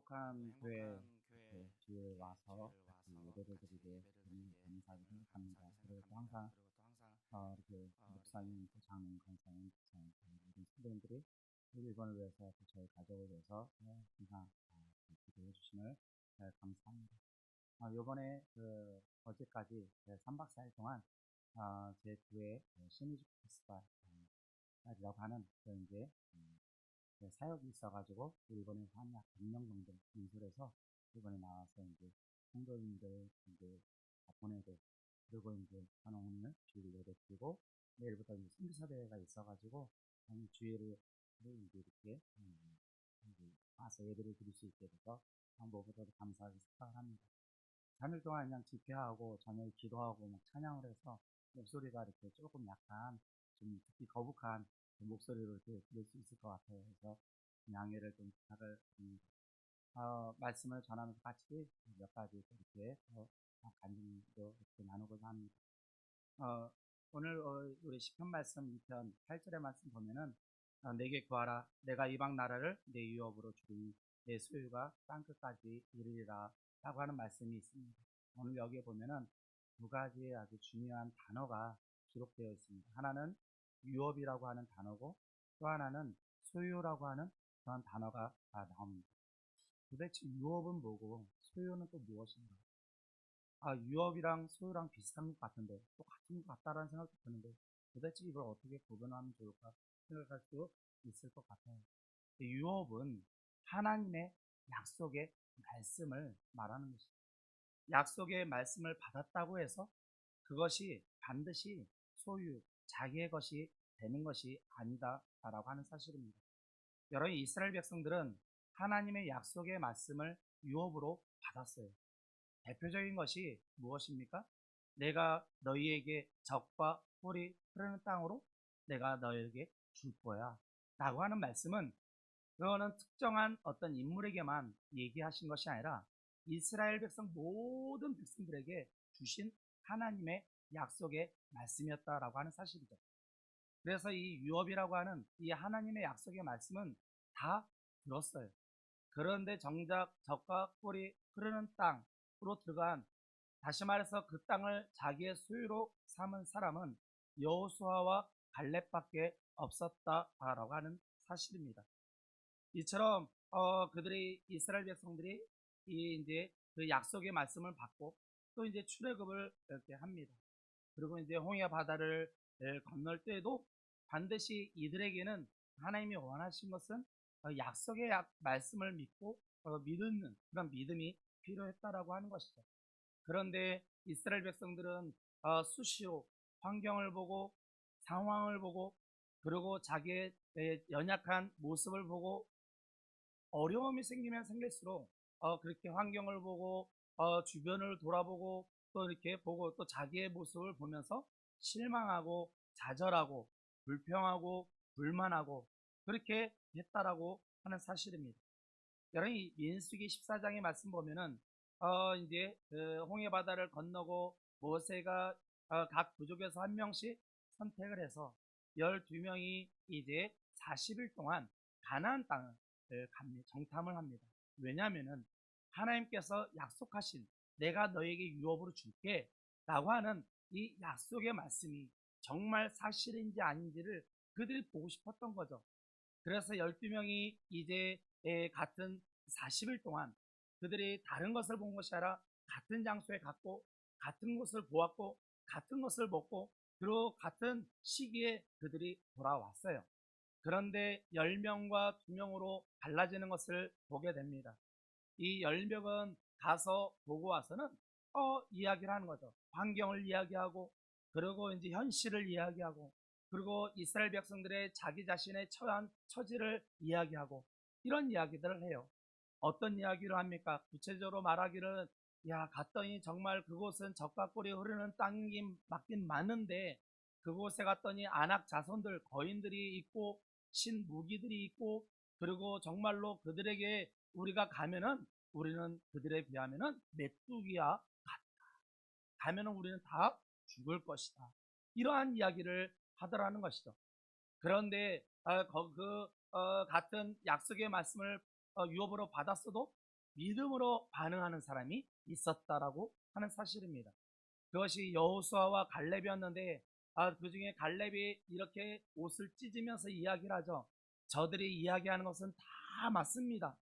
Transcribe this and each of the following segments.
행복한 교회 이렇게 주일에 와서 같이 예배를 드리게 너무 감사하게 생각합니다. 그리고 또 항상 이렇게 목사님, 또 장로님, 간사님, 목사님, 모든 성도님들이 일본을 위해서 또 저희 가족을 위해서 항상 기도해 주심을 감사합니다. 요번에 어제까지 3박 4일 동안 제 교회 시니즈 페스티벌이라고 하는 그런 이제 사역이 있어가지고 일본에서 한 약 100명 정도 인솔해서 일본에 나와서 이제 성도님들 이제 보내고, 그리고 이제 저는 오늘 주일 예배 드리고 내일부터 이제 선교사 대회가 있어가지고 주일을 이제 이렇게 이제 와서 예배를 드릴 수 있게 돼서 무엇보다도 감사하게 생각을 합니다. 3일 동안 그냥 집회하고 저녁에 기도하고 막 찬양을 해서 목소리가 이렇게 조금 약간 좀 듣기 거북한 목소리로 이렇게 들을 수 있을 것 같아요. 그래서 양해를 좀 부탁을 드립니다. 말씀을 전하면서 같이 몇 가지 이렇게 간증도 이렇게 나누고자 합니다. 오늘 우리 시편 말씀 2편 8절의 말씀 보면은 내게 구하라, 내가 이방 나라를 내 유업으로 주리니 내 소유가 땅끝까지 이르리라 라고 하는 말씀이 있습니다. 오늘 여기에 보면은 두 가지의 아주 중요한 단어가 기록되어 있습니다. 하나는 유업이라고 하는 단어고, 또 하나는 소유라고 하는 그런 단어가 나옵니다. 도대체 유업은 뭐고 소유는 또 무엇인가? 유업이랑 소유랑 비슷한 것 같은데, 또 같은 것 같다라는 생각도 드는데, 도대체 이걸 어떻게 구분하면 좋을까 생각할 수 있을 것 같아요. 유업은 하나님의 약속의 말씀을 말하는 것입니다. 약속의 말씀을 받았다고 해서 그것이 반드시 소유, 자기의 것이 되는 것이 아니다라고 하는 사실입니다. 여러분, 이스라엘 백성들은 하나님의 약속의 말씀을 유업으로 받았어요. 대표적인 것이 무엇입니까? 내가 너희에게 젖과 꿀이 흐르는 땅으로 내가 너희에게 줄 거야 라고 하는 말씀은, 그거는 특정한 어떤 인물에게만 얘기하신 것이 아니라 이스라엘 백성 모든 백성들에게 주신 하나님의 약속의 말씀이었다라고 하는 사실이죠. 그래서 이 유업이라고 하는 이 하나님의 약속의 말씀은 다 들었어요. 그런데 정작 젖과 꿀이 흐르는 땅으로 들어간, 다시 말해서 그 땅을 자기의 소유로 삼은 사람은 여호수아와 갈렙밖에 없었다라고 하는 사실입니다. 이처럼 그들이, 이스라엘 백성들이 이제 그 약속의 말씀을 받고 또 이제 출애굽을 이렇게 합니다. 그리고 이제 홍해 바다를 건널 때에도 반드시 이들에게는 하나님이 원하신 것은 약속의 말씀을 믿고 믿는 그런 믿음이 필요했다라고 하는 것이죠. 그런데 이스라엘 백성들은 수시로 환경을 보고 상황을 보고, 그리고 자기의 연약한 모습을 보고, 어려움이 생기면 생길수록 그렇게 환경을 보고 주변을 돌아보고 또 이렇게 보고 또 자기의 모습을 보면서 실망하고 좌절하고 불평하고 불만하고 그렇게 했다라고 하는 사실입니다. 여러분, 이 민수기 14장의 말씀 보면은 이제 그 홍해 바다를 건너고 모세가 각 부족에서 한 명씩 선택을 해서 12명이 이제 40일 동안 가나안 땅을 정탐을 합니다. 왜냐하면은 하나님께서 약속하신 내가 너에게 유업으로 줄게 라고 하는 이 약속의 말씀이 정말 사실인지 아닌지를 그들이 보고 싶었던 거죠. 그래서 12명이 이제 같은 40일 동안 그들이 다른 것을 본 것이 아니라 같은 장소에 갔고 같은 것을 보았고 같은 것을 먹고, 그리고 같은 시기에 그들이 돌아왔어요. 그런데 10명과 2명으로 달라지는 것을 보게 됩니다. 이 10명은 가서 보고 와서는 이야기를 하는 거죠. 환경을 이야기하고, 그리고 이제 현실을 이야기하고, 그리고 이스라엘 백성들의 자기 자신의 처한 처지를 이야기하고, 이런 이야기들을 해요. 어떤 이야기를 합니까? 구체적으로 말하기를, 야, 갔더니 정말 그곳은 젖과 꿀이 흐르는 땅이긴 맞긴 맞는데, 그곳에 갔더니 안악 자손들, 거인들이 있고 신무기들이 있고, 그리고 정말로 그들에게 우리가 가면은 우리는 그들에 비하면은 메뚜기와 같다. 가면은 우리는 다 죽을 것이다. 이러한 이야기를 하더라는 것이죠. 그런데 같은 약속의 말씀을 유업으로 받았어도 믿음으로 반응하는 사람이 있었다라고 하는 사실입니다. 그것이 여호수아와 갈렙이었는데 그 중에 갈렙이 이렇게 옷을 찢으면서 이야기를 하죠. 저들이 이야기하는 것은 다 맞습니다.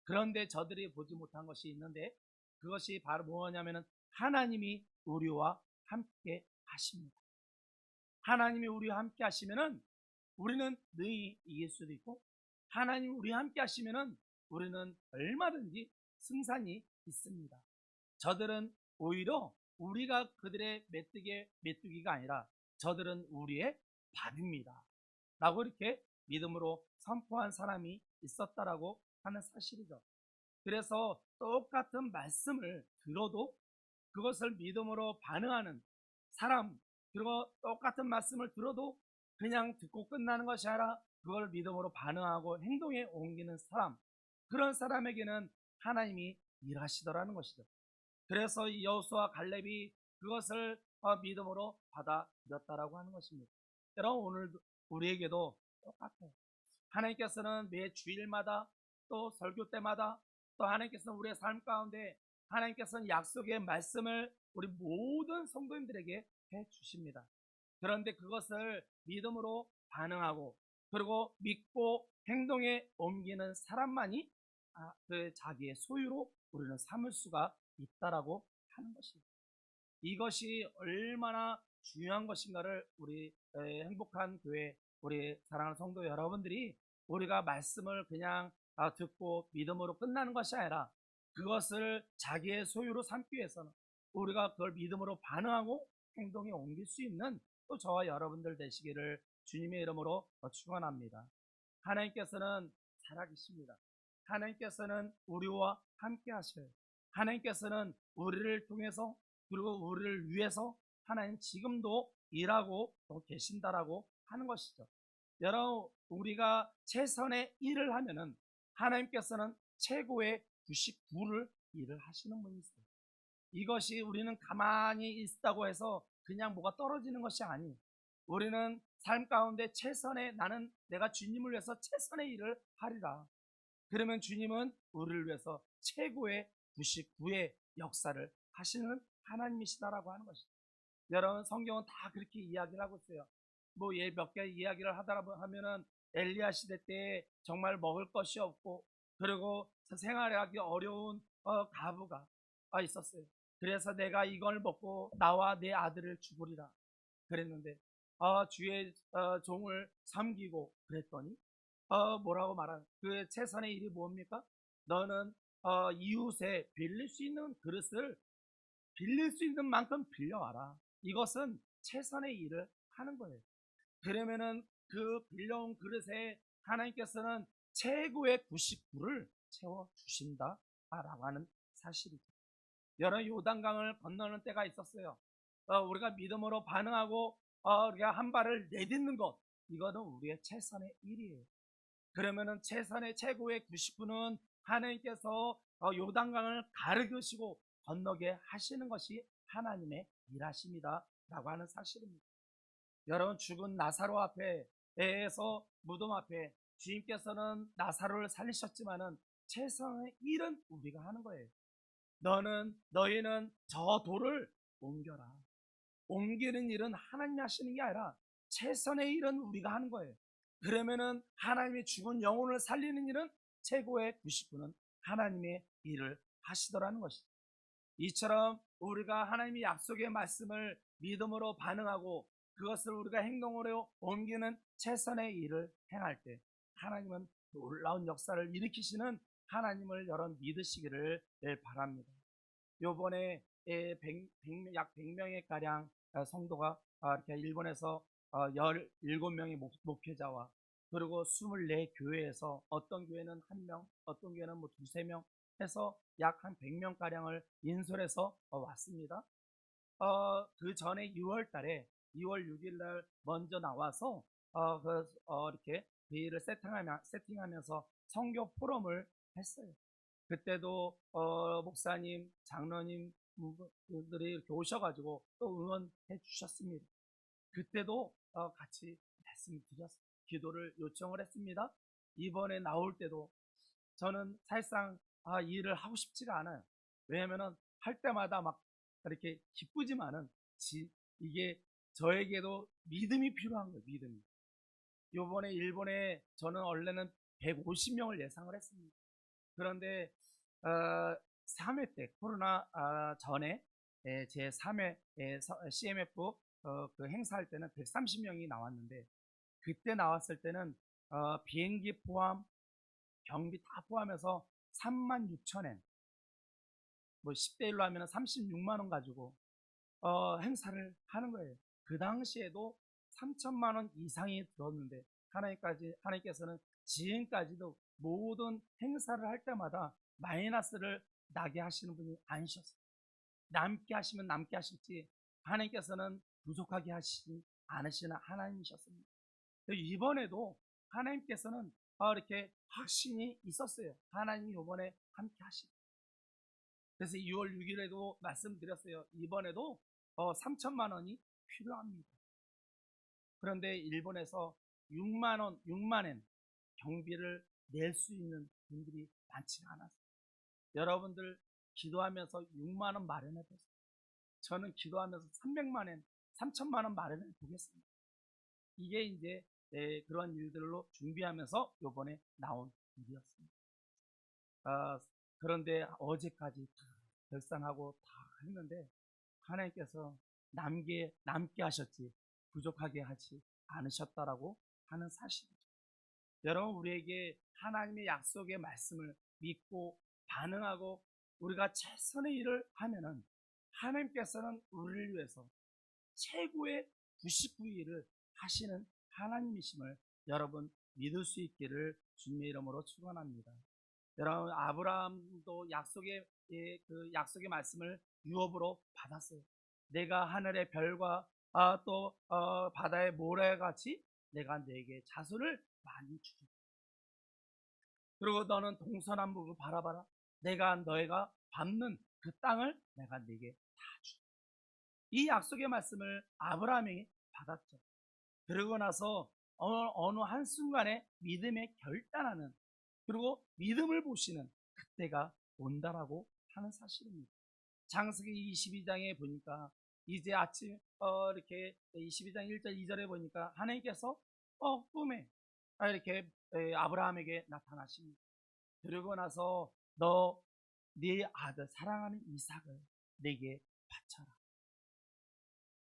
그런데 저들이 보지 못한 것이 있는데 그것이 바로 뭐냐면은 하나님이 우리와 함께 하십니다. 하나님이 우리와 함께 하시면은 우리는 능히 이길 수도 있고, 하나님이 우리와 함께 하시면은 우리는 얼마든지 승산이 있습니다. 저들은 오히려 우리가 그들의 메뚜기가 아니라 저들은 우리의 밥입니다 라고 이렇게 믿음으로 선포한 사람이 있었다라고 하는 사실이죠. 그래서 똑같은 말씀을 들어도 그것을 믿음으로 반응하는 사람, 그리고 똑같은 말씀을 들어도 그냥 듣고 끝나는 것이 아니라 그걸 믿음으로 반응하고 행동에 옮기는 사람, 그런 사람에게는 하나님이 일하시더라는 것이죠. 그래서 여호수아 갈렙이 그것을 믿음으로 받아들였다라고 하는 것입니다. 여러분, 오늘 우리에게도 똑같아요. 하나님께서는 매 주일마다 또 설교 때마다 또 하나님께서는 우리의 삶 가운데 하나님께서는 약속의 말씀을 우리 모든 성도님들에게 해 주십니다. 그런데 그것을 믿음으로 반응하고 그리고 믿고 행동에 옮기는 사람만이 그 자기의 소유로 우리는 삼을 수가 있다라고 하는 것입니다. 이것이 얼마나 중요한 것인가를 우리 행복한 교회, 우리 사랑하는 성도 여러분들이 우리가 말씀을 그냥 듣고 믿음으로 끝나는 것이 아니라 그것을 자기의 소유로 삼기 위해서는 우리가 그걸 믿음으로 반응하고 행동에 옮길 수 있는 또 저와 여러분들 되시기를 주님의 이름으로 축원합니다. 하나님께서는 살아계십니다. 하나님께서는 우리와 함께 하셔요. 하나님께서는 우리를 통해서 그리고 우리를 위해서 하나님 지금도 일하고 또 계신다라고 하는 것이죠. 여러분, 우리가 최선의 일을 하면은 하나님께서는 최고의 99를 일을 하시는 분이세요. 이것이 우리는 가만히 있다고 해서 그냥 뭐가 떨어지는 것이 아니에요. 우리는 삶 가운데 최선의, 나는 내가 주님을 위해서 최선의 일을 하리라. 그러면 주님은 우리를 위해서 최고의 99의 역사를 하시는 하나님이시다라고 하는 것이죠. 여러분, 성경은 다 그렇게 이야기를 하고 있어요. 뭐 몇 개 이야기를 하다 하면은 엘리야 시대 때 정말 먹을 것이 없고 그리고 생활하기 어려운 가부가 있었어요. 그래서 내가 이걸 먹고 나와 내 아들을 죽으리라 그랬는데 주의 종을 섬기고 그랬더니 뭐라고 말하는 그 최선의 일이 뭡니까? 너는 이웃에 빌릴 수 있는 그릇을 빌릴 수 있는 만큼 빌려와라. 이것은 최선의 일을 하는 거예요. 그러면은 그 빌려온 그릇에 하나님께서는 최고의 99를 채워주신다라고 하는 사실이죠. 여러 요단강을 건너는 때가 있었어요. 우리가 믿음으로 반응하고 우리가 한 발을 내딛는 것, 이거는 우리의 최선의 일이에요. 그러면은 최선의 최고의 99는 하나님께서 요단강을 가르시고 건너게 하시는 것이 하나님의 일하십니다 라고 하는 사실입니다. 여러분, 죽은 나사로 앞에서 무덤 앞에 주님께서는 나사로를 살리셨지만은 최선의 일은 우리가 하는 거예요. 너희는 저 돌을 옮겨라. 옮기는 일은 하나님이 하시는 게 아니라 최선의 일은 우리가 하는 거예요. 그러면은 하나님의 죽은 영혼을 살리는 일은 최고의 99는 하나님의 일을 하시더라는 것이죠. 이처럼 우리가 하나님의 약속의 말씀을 믿음으로 반응하고 그것을 우리가 행동으로 옮기는 최선의 일을 행할 때 하나님은 놀라운 역사를 일으키시는 하나님을 여러분 믿으시기를 바랍니다. 요번에 약 100명의 가량 성도가 이렇게 일본에서 17명의 목회자와 그리고 24교회에서 어떤 교회는 1명, 어떤 교회는 뭐 2, 3명 해서 약 한 100명 가량을 인솔해서 왔습니다. 그 전에 6월 달에 2월 6일 날 먼저 나와서 이렇게 회의를 세팅하면서 선교 포럼을 했어요. 그때도 목사님, 장로님 분들이 이렇게 오셔가지고 또 응원해 주셨습니다. 그때도 같이 말씀드렸어요. 기도를 요청을 했습니다. 이번에 나올 때도 저는 사실상 이 일을 하고 싶지가 않아요. 왜냐면은 할 때마다 막 이렇게 기쁘지만은 이게 저에게도 믿음이 필요한 거예요. 믿음이. 요번에 일본에 저는 원래는 150명을 예상을 했습니다. 그런데 3회 때 코로나 전에 제 3회 CMF 그 행사할 때는 130명이 나왔는데, 그때 나왔을 때는 비행기 포함 경비 다 포함해서 36,000엔, 뭐 10대 1로 하면 36만 원 가지고 행사를 하는 거예요. 그 당시에도 3천만 원 이상이 들었는데, 하나님께서는 지금까지도 모든 행사를 할 때마다 마이너스를 나게 하시는 분이 아니셨어요. 남게 하시면 남게 하실지, 하나님께서는 부족하게 하시지 않으시는 하나님이셨습니다. 이번에도 하나님께서는 이렇게 확신이 있었어요. 하나님이 이번에 함께 하시고. 그래서 2월 6일에도 말씀드렸어요. 이번에도 3천만 원이 필요합니다. 그런데 일본에서 6만 엔 경비를 낼 수 있는 분들이 많지가 않았어요. 여러분들 기도하면서 6만 원 마련해 보세요. 저는 기도하면서 300만 엔, 3천만 원 마련해 보겠습니다. 이게 이제 그런 일들로 준비하면서 요번에 나온 일이었습니다. 그런데 어제까지 다 결산하고 다 했는데, 하나님께서 남게 하셨지 부족하게 하지 않으셨다라고 하는 사실이죠. 여러분, 우리에게 하나님의 약속의 말씀을 믿고 반응하고 우리가 최선의 일을 하면은, 하나님께서는 우리를 위해서 최고의 99일을 하시는 하나님이심을 여러분 믿을 수 있기를 주님의 이름으로 축원합니다. 여러분, 아브라함도 그 약속의 말씀을 유업으로 받았어요. 내가 하늘의 별과 또 바다의 모래같이 내가 내게 자손을 많이 주리라. 그리고 너는 동서남북을 바라봐라. 내가 너희가 밟는 그 땅을 내가 네게 다 주리라. 이 약속의 말씀을 아브라함이 받았죠. 그러고 나서 어느 한순간에 믿음에 결단하는, 그리고 믿음을 보시는 그때가 온다라고 하는 사실입니다. 창세기 22장에 보니까 이제 아침 이렇게 22장 1절 2절에 보니까 하나님께서 꿈에 이렇게 아브라함에게 나타나십니다. 그러고 나서 너 네 아들 사랑하는 이삭을 내게 바쳐라.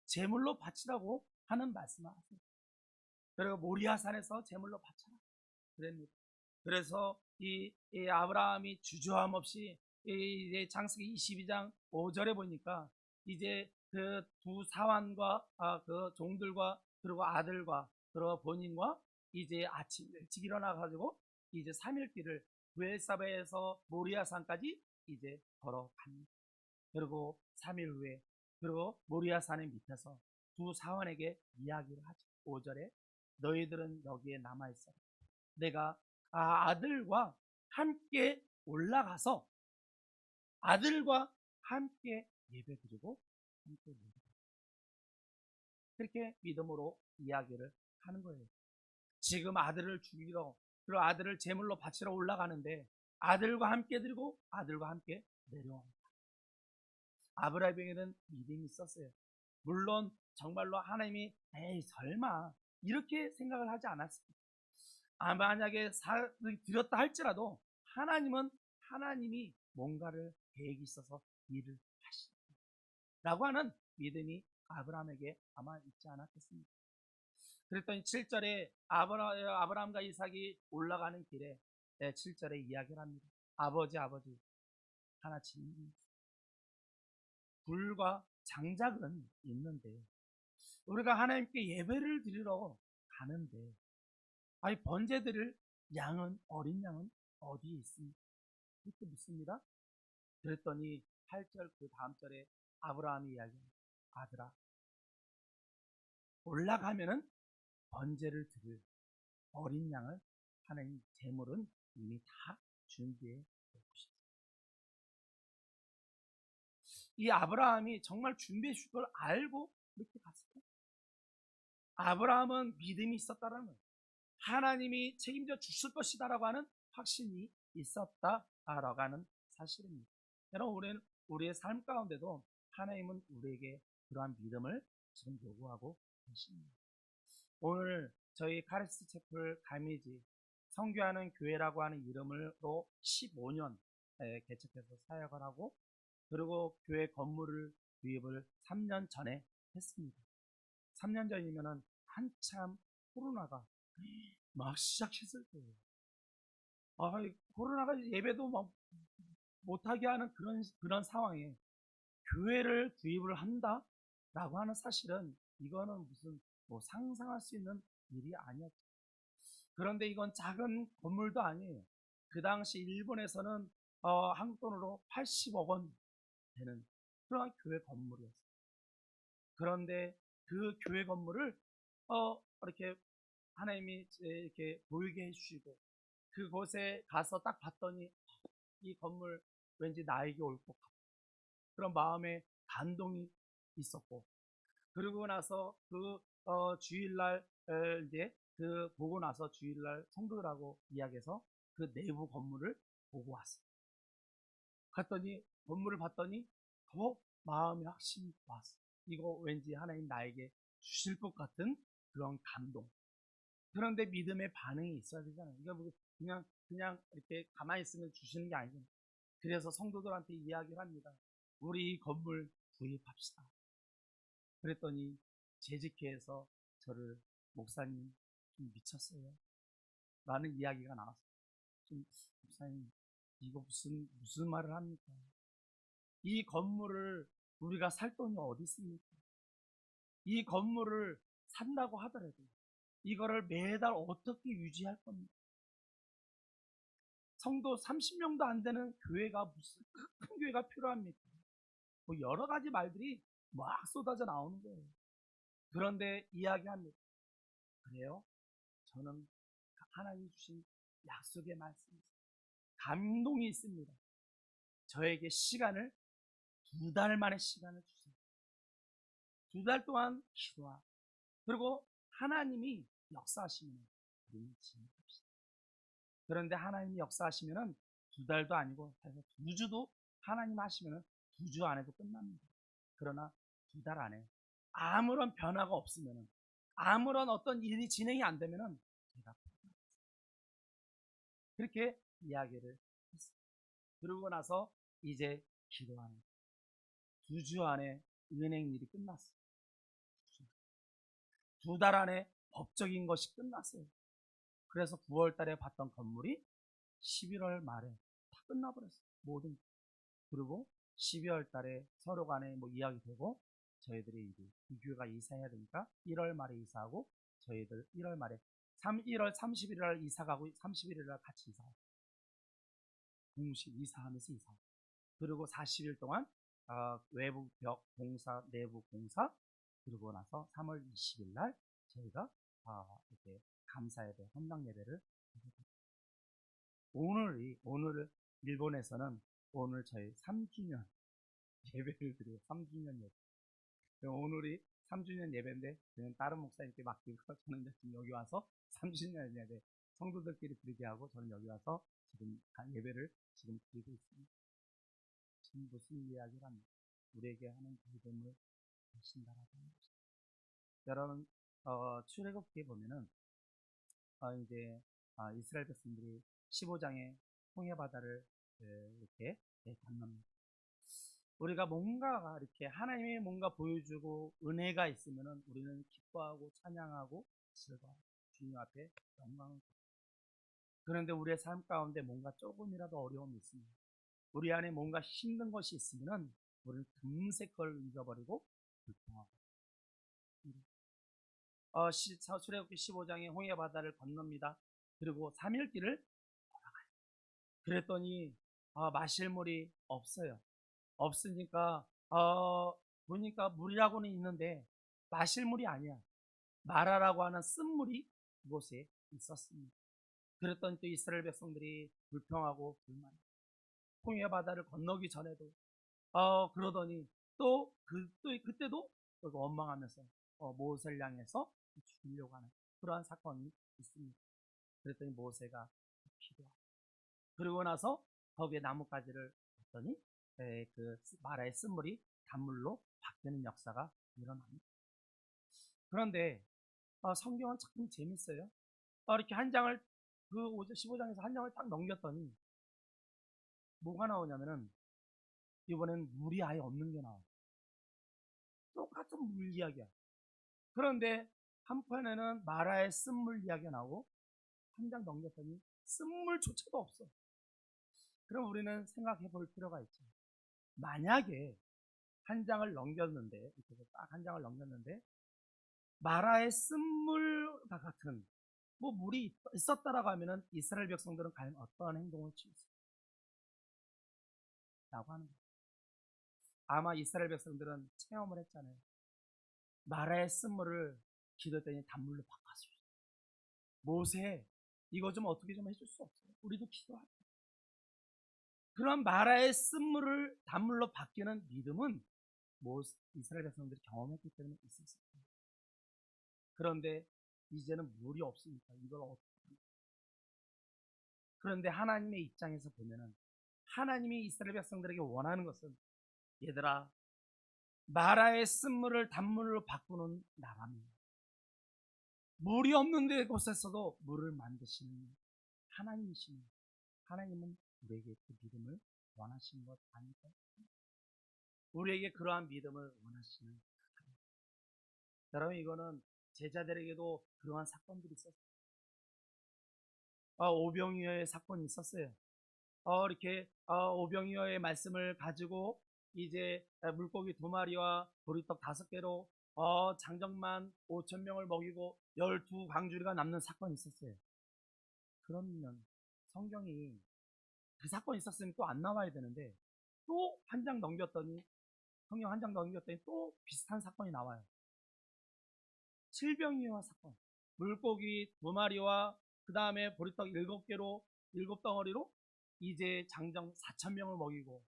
제물로 바치라고 하는 말씀을 하세요. 그리고 모리아산에서 제물로 바쳐라 그랬습니다. 그래서 이 아브라함이 주저함 없이 이제 창세기 22장 5절에 보니까 이제 그 두 사환과 그 종들과 그리고 아들과 그리고 본인과 이제 아침 일찍 일어나 가지고 이제 3일 길을 부엘사바에서 모리아산까지 이제 걸어갑니다. 그리고 3일 후에 그리고 모리아산의 밑에서 두 사환에게 이야기를 하죠. 5절에 너희들은 여기에 남아 있어라. 내가 아들과 함께 올라가서 아들과 함께 예배드리고 함께 예배드리고, 그렇게 믿음으로 이야기를 하는 거예요. 지금 아들을 죽이러, 그리고 아들을 제물로 바치러 올라가는데 아들과 함께 드리고 아들과 함께 내려옵니다. 아브라함에게는 믿음이 있었어요. 물론 정말로 하나님이 에이 설마 이렇게 생각을 하지 않았습니다. 만약에 드렸다 할지라도 하나님이 뭔가를 계획이 있어서 일을 하신다 라고 하는 믿음이 아브라함에게 아마 있지 않았겠습니까? 그랬더니 7절에 아브라함과 이삭이 올라가는 길에 7절에 이야기를 합니다. 아버지 하나 질문이 있어요. 불과 장작은 있는데 우리가 하나님께 예배를 드리러 가는데 번제 드릴 어린 양은 어디에 있습니까? 이렇게 묻습니다. 그랬더니 8절 그 다음 절에 아브라함이 이야기합니다. 아들아, 올라가면은 번제를 드릴 어린 양을 하나님 제물은 이미 다 준비해 놓고 싶습니다. 이 아브라함이 정말 준비해 줄 걸 알고 이렇게 갔을까? 아브라함은 믿음이 있었다라는 거예요. 하나님이 책임져 주실 것이다라고 하는 확신이 있었다라고 하는 사실입니다. 여러분, 우리의 삶 가운데도 하나님은 우리에게 그러한 믿음을 지금 요구하고 계십니다. 오늘 저희 카리스트 채플 가미지 성교하는 교회라고 하는 이름으로 15년 개척해서 사역을 하고, 그리고 교회 건물을 구입을 3년 전에 했습니다. 3년 전이면은 한참 코로나가 막 시작했을 때예요. 코로나가 예배도 막 못하게 하는 그런 상황에 교회를 구입을 한다라고 하는 사실은 이거는 무슨 뭐 상상할 수 있는 일이 아니었죠. 그런데 이건 작은 건물도 아니에요. 그 당시 일본에서는 한국 돈으로 80억 원 되는 그러한 교회 건물이었어요. 그런데 그 교회 건물을 이렇게 하나님이 이렇게 보이게 해주시고, 그곳에 가서 딱 봤더니 이 건물 왠지 나에게 올 것 같고, 그런 마음에 감동이 있었고, 그러고 나서 주일날 이제 보고 나서 주일날 성도들하고 이야기해서 그 내부 건물을 보고 왔어요. 갔더니 건물을 봤더니 더 마음이 확신이 왔어요. 이거 왠지 하나님 나에게 주실 것 같은 그런 감동. 그런데 믿음의 반응이 있어야 되잖아요. 이거 뭐 그냥 이렇게 가만히 있으면 주시는 게 아니잖아요. 그래서 성도들한테 이야기를 합니다. 우리 이 건물 구입합시다. 그랬더니 재직회에서 저를 목사님 좀 미쳤어요 라는 이야기가 나왔어요. 좀 목사님 이거 무슨 말을 합니까? 이 건물을 우리가 살 돈이 어디 있습니까? 이 건물을 산다고 하더라도 이거를 매달 어떻게 유지할 겁니까? 성도 30명도 안 되는 교회가 무슨 큰 교회가 필요합니까? 뭐 여러 가지 말들이 막 쏟아져 나오는 거예요. 그런데 이야기합니다. 그래요? 저는 하나님 주신 약속의 말씀이 감동이 있습니다. 저에게 시간을 2달 만에 시간을 주세요. 2달 동안 기도하. 그리고 하나님이 역사하시면 우리는 진행합시다. 그런데 하나님이 역사하시면은 2달도 아니고 2주도 하나님 하시면은 2주 안에도 끝납니다. 그러나 2달 안에 아무런 변화가 없으면은, 아무런 어떤 일이 진행이 안 되면은 제가 그렇게 이야기를 했어요. 그러고 나서 이제 기도하는 2주 안에 은행 일이 끝났어요. 2달 안에 법적인 것이 끝났어요. 그래서 9월 달에 봤던 건물이 11월 말에 다 끝나버렸어요. 모든. 그리고 12월 달에 서로 간에 뭐 이야기되고, 저희들이 이제 이 교회가 이사해야 되니까 1월 말에 이사하고, 저희들 1월 말에 1월 31일 날 이사가고 31일 날 같이 이사하고, 동시에 이사하면서 이사하고, 그리고 40일 동안 외부 벽 공사, 내부 공사, 그러고 나서 3월 20일 날 저희가 이렇게 감사예배, 헌당 예배를 오늘 일본에서는 오늘 저희 3주년 예배를 드려요. 3주년 예배. 오늘이 3주년 예배인데 저는 다른 목사님께 맡기고 저는 지금 여기 와서 3주년 예배 성도들끼리 드리게 하고, 저는 여기 와서 지금 예배를 지금 드리고 있습니다. 지금 무슨 이야기를 합니까? 우리에게 하는 믿음을 주신다라고 하는 것입니다. 여러분, 출애굽기에 보면은 이제 이스라엘 백성들이 15장에 홍해 바다를 이렇게 건넙니다. 우리가 뭔가 이렇게 하나님이 뭔가 보여주고 은혜가 있으면은 우리는 기뻐하고 찬양하고 즐거워 주님 앞에 영광을. 그런데 우리의 삶 가운데 뭔가 조금이라도 어려움이 있습니다. 우리 안에 뭔가 힘든 것이 있으면은 우리는 금세 그걸 잊어버리고 불평하고. 출애굽기 15장에 홍해 바다를 건넙니다. 그리고 3일 길을 걸어가요. 그랬더니 마실 물이 없어요. 없으니까 보니까 물이라고는 있는데 마실 물이 아니야. 마라라고 하는 쓴물이 그곳에 있었습니다. 그랬더니 또 이스라엘 백성들이 불평하고 불만. 홍해 바다를 건너기 전에도 그러더니 그때도 원망하면서 모세를 향해서 죽이려고 하는 그러한 사건이 있습니다. 그랬더니 모세가 기도하고, 그러고 나서 거기에 나뭇가지를 넘겼더니 그 마라의 쓴물이 단물로 바뀌는 역사가 일어납니다. 그런데 성경은 참 재밌어요. 이렇게 한 장을 그 15장에서 한 장을 딱 넘겼더니 뭐가 나오냐면은 이번엔 물이 아예 없는 게 나와요. 똑같은 물 이야기야. 그런데 한편에는 마라의 쓴물 이야기가 나오고 한 장 넘겼더니 쓴물조차도 없어. 그럼 우리는 생각해 볼 필요가 있죠. 만약에 한 장을 넘겼는데, 이렇게 딱 한 장을 넘겼는데, 마라의 쓴물과 같은 뭐 물이 있었다라고 하면은 이스라엘 백성들은 과연 어떠한 행동을 취했을까라고 하는 거예요. 아마 이스라엘 백성들은 체험을 했잖아요. 마라의 쓴물을 기도했더니 단물로 바꿨어요. 모세, 이거 좀 어떻게 좀 해줄 수 없어요? 우리도 기도하자. 그런 마라의 쓴물을 단물로 바뀌는 믿음은 이스라엘 백성들이 경험했기 때문에 있었어요. 그런데 이제는 물이 없으니까 이걸 어떻게 합니까? 그런데 하나님의 입장에서 보면은 하나님이 이스라엘 백성들에게 원하는 것은 얘들아, 마라의 쓴물을 단물로 바꾸는 나라입니다. 물이 없는 데 곳에서도 물을 만드시는 하나님이시니 하나님은 우리에게 그 믿음을 원하시는 것 아닐까요? 우리에게 그러한 믿음을 원하시는 하나님. 여러분, 이거는 제자들에게도 그러한 사건들이 있었어요. 오병이어의 사건이 있었어요. 이렇게 오병이어의 말씀을 가지고 이제 물고기 2마리와 보리떡 5개로 장정만 5,000명을 먹이고 12광주리가 남는 사건이 있었어요. 그러면 성경이 그 사건이 있었으면 또 안 나와야 되는데 또 한 장 넘겼더니 성경 한 장 넘겼더니 또 비슷한 사건이 나와요. 칠병이어 사건. 물고기 2마리와 그 다음에 보리떡 7개로 7덩어리로 이제 장정 4,000명을 먹이고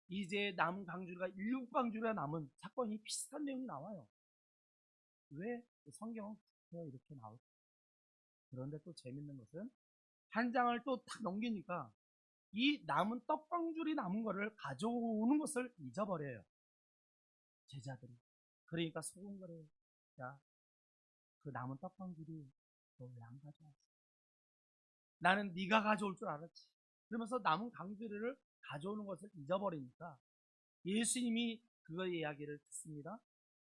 이제 남은 광주리가 7광주리가 남은 사건이 비슷한 내용이 나와요. 왜 성경은 이렇게 나올까? 그런데 또 재밌는 것은 한 장을 또 탁 넘기니까 이 남은 떡광주리 남은 거를 가져오는 것을 잊어버려요. 제자들이. 그러니까 속은 거래요. 야, 그 남은 떡광주리 너 왜 안 가져왔어? 나는 네가 가져올 줄 알았지. 그러면서 남은 광주리를 가져오는 것을 잊어버리니까 예수님이 그 이야기를 듣습니다.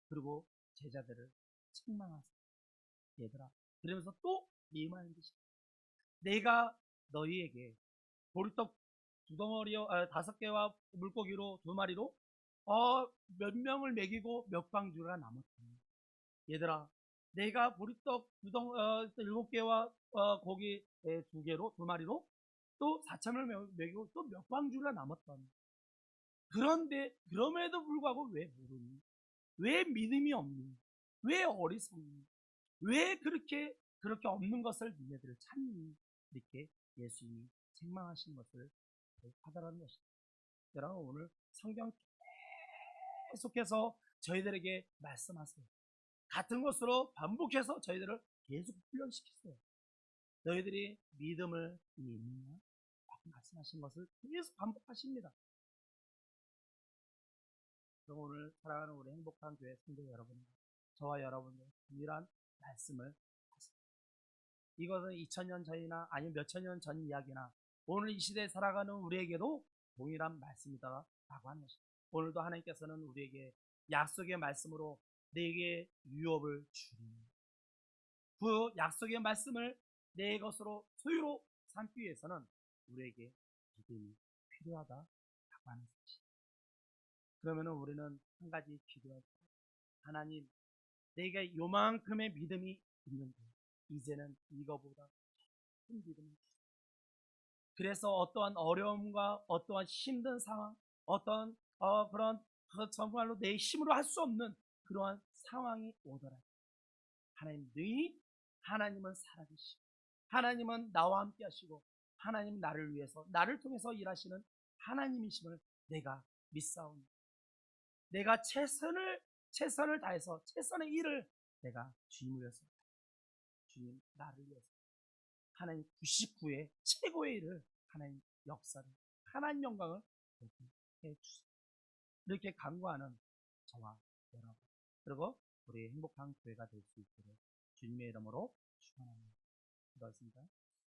그리고 제자들을 책망하세요. 얘들아. 그러면서 또 예의하는 듯이 내가 너희에게 보리떡 2덩어리요, 5개와 물고기로 2마리로 몇 명을 먹이고 몇 광주가 남았더니 얘들아, 내가 보리떡 7개와 고기 2개로 2마리로 또 4,000명을 먹이고 또 몇 광주가 남았더니 그런데 그럼에도 불구하고 왜 모르니? 왜 믿음이 없니? 왜 어리석니? 왜 그렇게 없는 것을 니네들을 찾니? 이렇게 예수님이 책망하신 것을 하다라는 것입니다. 여러분, 오늘 성경 계속해서 저희들에게 말씀하세요. 같은 것으로 반복해서 저희들을 계속 훈련시키세요. 너희들이 믿음을 있느냐? 라고 말씀하신 것을 계속 반복하십니다. 그럼 오늘 사랑하는 우리 행복한 교회 성도 여러분, 저와 여러분들 동일한 말씀을 하십니다. 이것은 2000년 전이나 아니면 몇천 년 전 이야기나 오늘 이 시대에 살아가는 우리에게도 동일한 말씀이다라고 하는 것입니다. 오늘도 하나님께서는 우리에게 약속의 말씀으로 내게 유업을 주리. 그 약속의 말씀을 내 것으로 소유로 삼기 위해서는 우리에게 믿음이 필요하다라고 하는 것입니다. 그러면 우리는 한 가지 기도할 때 하나님, 내게 요만큼의 믿음이 있는데 이제는 이거보다 큰 믿음을 주세요. 그래서 어떠한 어려움과 어떠한 힘든 상황, 어떤 그런 정말로 내 힘으로 할 수 없는 그러한 상황이 오더라도 하나님, 너희 하나님은 살아계시고 하나님은 나와 함께 하시고 하나님 나를 위해서 나를 통해서 일하시는 하나님이심을 내가 믿사오니 내가 최선을 다해서 최선의 일을 내가 주님을 위해서 주님 나를 위해서 하나님 99의 최고의 일을 하나님 역사를 하나님 영광을 주세요. 이렇게 간구하는 저와 여러분, 그리고 우리 행복한 교회가 될 수 있도록 주님의 이름으로 축원합니다. 기도하겠습니다.